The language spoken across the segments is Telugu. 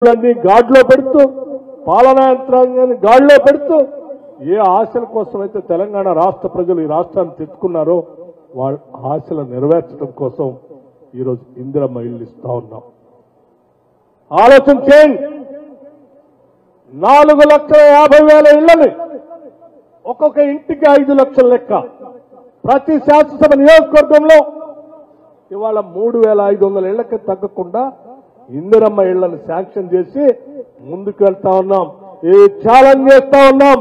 గాడిలో పెడుతూ పాలనా యంత్రాంగాన్ని గాడిలో పెడుతూ ఏ ఆశల కోసమైతే తెలంగాణ రాష్ట్ర ప్రజలు ఈ రాష్ట్రాన్ని తెచ్చుకున్నారో వాళ్ళ ఆశలు నెరవేర్చడం కోసం ఈరోజు ఇందిరమ్మ ఇల్లు ఇస్తా ఉన్నాం. ఆలోచన చేయండి. 4,50,000 ఇళ్లని ఒక్కొక్క ఇంటికి 5 లక్షల లెక్క ప్రతి శాసనసభ నియోజకవర్గంలో ఇవాళ 3,500 ఇళ్లకి తగ్గకుండా ఇందిరమ్మ ఇళ్లను శాంక్షన్ చేసి ముందుకు వెళ్తా ఉన్నాం. ఈ ఛాలెంజ్ చేస్తా ఉన్నాం.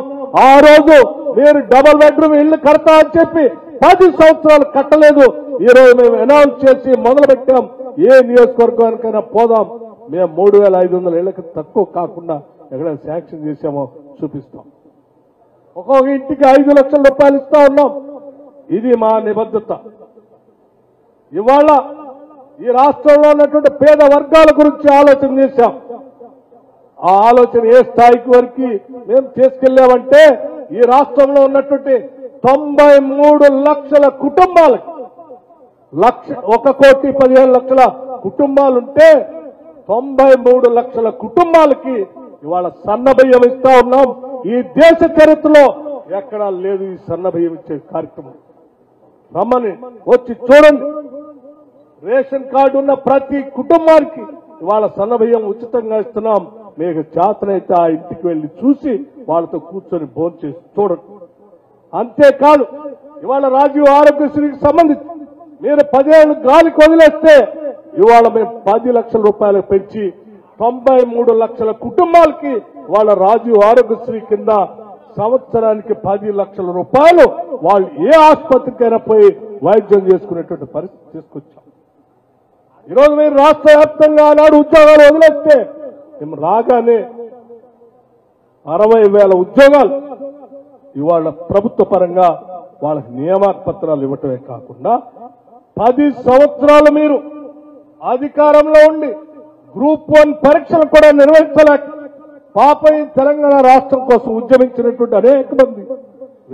ఆ రోజు మీరు డబుల్ బెడ్రూమ్ ఇళ్లు కడతా అని చెప్పి 10 సంవత్సరాలు కట్టలేదు. ఈరోజు మేము అనౌన్స్ చేసి మొదలు పెట్టాం. ఏ నియోజకవర్గానికైనా పోదాం, మేము 3,500 ఇళ్లకు తక్కువ కాకుండా ఎక్కడైనా శాంక్షన్ చేశామో చూపిస్తాం. ఒక్కొక్క ఇంటికి 5 లక్షల రూపాయలు ఇస్తా ఉన్నాం. ఇది మా నిబద్ధత. ఇవాళ ఈ రాష్ట్రంలో ఉన్నటువంటి పేద వర్గాల గురించి ఆలోచన చేశాం. ఆ ఆలోచన ఏ స్థాయికి వరకు మేము తీసుకెళ్లామంటే ఈ రాష్ట్రంలో ఉన్నటువంటి 93 లక్షల కుటుంబాలకి 1,15,00,000 కుటుంబాలుంటే 93 లక్షల కుటుంబాలకి ఇవాళ సన్నబియ్యం ఇస్తా ఉన్నాం. ఈ దేశ చరిత్రలో ఎక్కడా లేదు ఈ సన్నబియ్యం ఇచ్చే కార్యక్రమం. రమ్మని వచ్చి చూడండి. రేషన్ కార్డు ఉన్న ప్రతి కుటుంబానికి ఇవాళ సన్నబియ్యం ఉచితంగా ఇస్తున్నాం. మీకు చేతనైతే ఆ ఇంటికి వెళ్లి చూసి వాళ్ళతో కూర్చొని భోంచేసి చూడండి. అంతేకాదు ఇవాళ రాజీవ్ ఆరోగ్యశ్రీకి సంబంధించి మీరు 10 ఏళ్ళు గాలికి వదిలేస్తే ఇవాళ మేము 10 లక్షల రూపాయలు పెంచి 93 లక్షల కుటుంబాలకి వాళ్ళ రాజీవ్ ఆరోగ్యశ్రీ కింద సంవత్సరానికి 10 లక్షల రూపాయలు వాళ్ళు ఏ ఆసుపత్రికైనా పోయి వైద్యం చేసుకునేటువంటి పరిస్థితి తీసుకొచ్చాం. ఈరోజు మీరు రాష్ట్ర వ్యాప్తంగా ఆనాడు ఉద్యోగాలు వదిలేస్తే మేము రాగానే 60,000 ఉద్యోగాలు ఇవాళ ప్రభుత్వ పరంగా వాళ్ళకి నియామక పత్రాలు ఇవ్వటమే కాకుండా 10 సంవత్సరాలు మీరు అధికారంలో ఉండి గ్రూప్ 1 పరీక్షలు కూడా నిర్వహించలేక పాపం తెలంగాణ రాష్ట్రం కోసం ఉద్యమించినటువంటి అనేక మంది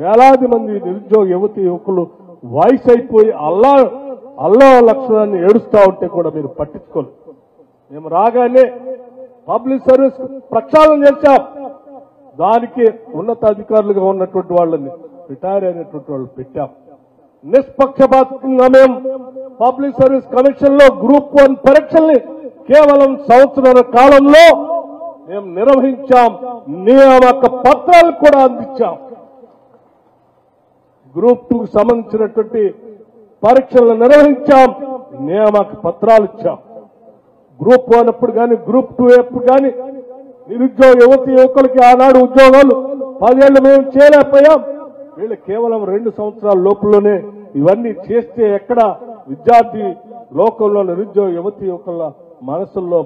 వేలాది మంది నిరుద్యోగ యువతి యువకులు వయసు అయిపోయి అల్లా లక్షణాన్ని ఏడుస్తా ఉంటే కూడా మీరు పట్టించుకోలేదు. మేము రాగానే పబ్లిక్ సర్వీస్ ప్రక్షాళన చేశాం. దానికి ఉన్నతాధికారులుగా ఉన్నటువంటి వాళ్ళని రిటైర్ అయినటువంటి వాళ్ళు పెట్టాం. నిష్పక్షపాతంగా మేము పబ్లిక్ సర్వీస్ కమిషన్ లో గ్రూప్ 1 పరీక్షల్ని కేవలం సంవత్సరాల కాలంలో మేము నిర్వహించాం. నియామక పత్రాలు కూడా అందించాం. గ్రూప్ 2కు సంబంధించినటువంటి పరీక్షలను నిర్వహించాం. నియామక పత్రాలు ఇచ్చాం. గ్రూప్ 1 అప్పుడు కానీ గ్రూప్ 2 అప్పుడు కానీ నిరుద్యోగ యువతి యువకులకి ఆనాడు ఉద్యోగాలు 10 ఏళ్లు మేము చేయలేకపోయాం. వీళ్ళు కేవలం 2 సంవత్సరాల లోపలనే ఇవన్నీ చేస్తే ఎక్కడ విద్యార్థి లోకంలో నిరుద్యోగ యువతి యువకుల మనసుల్లో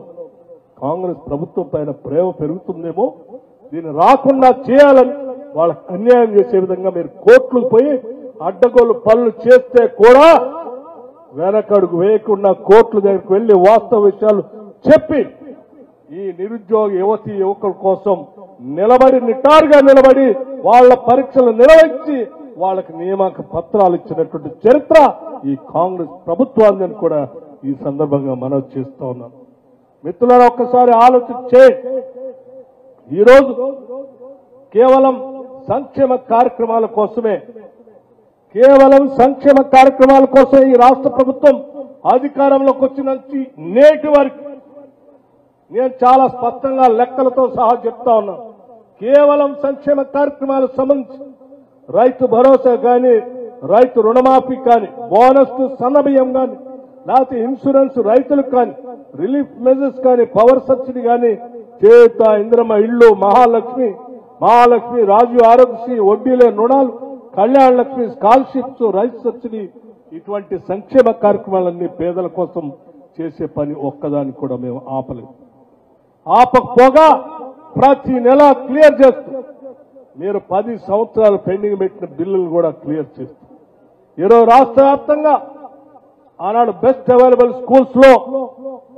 కాంగ్రెస్ ప్రభుత్వం పైన ప్రేమ పెరుగుతుందేమో, దీన్ని రాకుండా చేయాలని వాళ్ళకి అన్యాయం చేసే విధంగా మీరు కోర్టులకు పోయి అడ్డగోలు పనులు చేస్తే కూడా వెనకడుగు వేయకుండా కోర్టుల దగ్గరికి వెళ్లి వాస్తవ విషయాలు చెప్పి ఈ నిరుద్యోగ యువతి యువకుల కోసం నిటారుగా నిలబడి వాళ్ళ పరీక్షలు నిర్వహించి వాళ్ళకి నియామక పత్రాలు ఇచ్చినటువంటి చరిత్ర ఈ కాంగ్రెస్ ప్రభుత్వాన్ని కూడా ఈ సందర్భంగా మనవి చేస్తా ఉన్నాం. మిత్రులారా, ఒక్కసారి ఆలోచన చేయండి. ఈరోజు కేవలం సంక్షేమ కార్యక్రమాల కోసమే ఈ రాష్ట్ర ప్రభుత్వం అధికారంలోకి వచ్చిన నేటి వరకు నేను చాలా స్పష్టంగా లెక్కలతో సహా చెప్తా ఉన్నాను. కేవలం సంక్షేమ కార్యక్రమాలకు సంబంధించి రైతు భరోసా కానీ, రైతు రుణమాఫీ కానీ, బోనస్ సన్నబియ్యం కానీ, లేకపోతే ఇన్సూరెన్స్ రైతులకు కానీ, రిలీఫ్ మెజర్స్ కానీ, పవర్ సబ్సిడీ కానీ, చేత ఇందిరమ్మ ఇళ్లు, మహాలక్ష్మి రాజీవ్ ఆరోగ్యశ్రీ, వడ్డీలే రుణాలు, కళ్యాణ లక్ష్మి స్కాలర్షిప్స్, రైతు సబ్సిడీ, ఇటువంటి సంక్షేమ కార్యక్రమాలన్నీ పేదల కోసం చేసే పని ఒక్కదాన్ని కూడా మేము ఆపకపోగా ప్రతి నెల క్లియర్ చేస్తూ మీరు 10 సంవత్సరాలు పెండింగ్ పెట్టిన బిల్లులు కూడా క్లియర్ చేస్తూ ఈరోజు రాష్ట్ర వ్యాప్తంగా ఆనాడు బెస్ట్ అవైలబుల్ స్కూల్స్ లో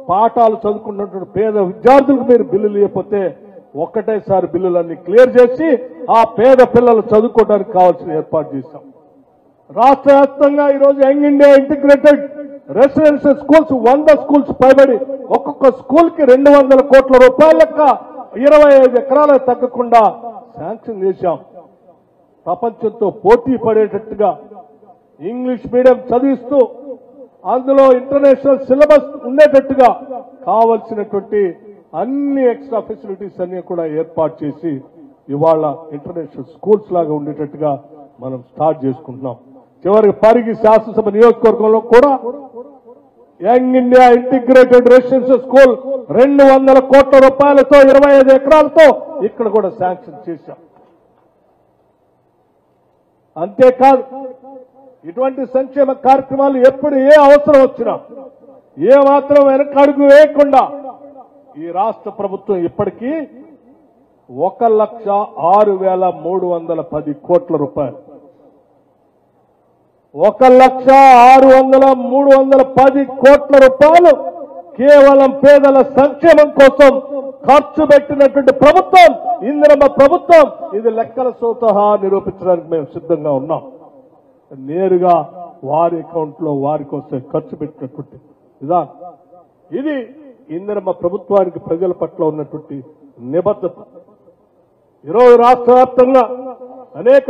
పాఠాలు చదువుకున్నటువంటి పేద విద్యార్థులకు మీరు బిల్లులు ఇవ్వకపోతే ఒక్కటేసారి బిల్లులన్నీ క్లియర్ చేసి ఆ పేద పిల్లలు చదువుకోవడానికి కావాల్సిన ఏర్పాటు చేశాం. రాష్ట్ర వ్యాప్తంగా ఈరోజు young India integrated residential schools 100 schools పైబడి ఒక్కొక్క స్కూల్ కి 200 కోట్ల రూపాయల లెక్క 25 ఎకరాలకు తగ్గకుండా శాంక్షన్ చేశాం. ప్రపంచంతో పోటీ పడేటట్టుగా ఇంగ్లీష్ మీడియం చదివిస్తూ అందులో ఇంటర్నేషనల్ సిలబస్ ఉండేటట్టుగా కావలసినటువంటి అన్ని ఎక్స్ట్రా ఫెసిలిటీస్ అన్ని కూడా ఏర్పాటు చేసి ఇవాళ ఇంటర్నేషనల్ స్కూల్స్ లాగా ఉండేటట్టుగా మనం స్టార్ట్ చేసుకుంటున్నాం. చివరికి పరిగి శాసనసభ నియోజకవర్గంలో కూడా young India integrated residential school 200 కోట్ల రూపాయలతో 25 ఎకరాలతో ఇక్కడ కూడా శాంక్షన్ చేశాం. అంతేకాదు ఇటువంటి సంక్షేమ కార్యక్రమాలు ఎప్పుడు ఏ అవసరం వచ్చినా ఏ మాత్రం వెనకడుగు వేయకుండా ఈ రాష్ట్ర ప్రభుత్వం ఇప్పటికీ 1,06,310 కోట్ల రూపాయలు 1,06,310 కోట్ల రూపాయలు కేవలం పేదల సంక్షేమం కోసం ఖర్చు పెట్టినటువంటి ప్రభుత్వం ఇందిరమ్మ ప్రభుత్వం. ఇది లెక్కల సోతహా నిరూపించడానికి మేము సిద్ధంగా ఉన్నాం. నేరుగా వారి అకౌంట్ లో వారికి వస్తే ఖర్చు పెట్టినటువంటి విధానం. ఇది ఇందిరమ్మ ప్రభుత్వానికి ప్రజల పట్ల ఉన్నటువంటి నిబద్ధత. ఈరోజు రాష్ట్ర వ్యాప్తంగా అనేక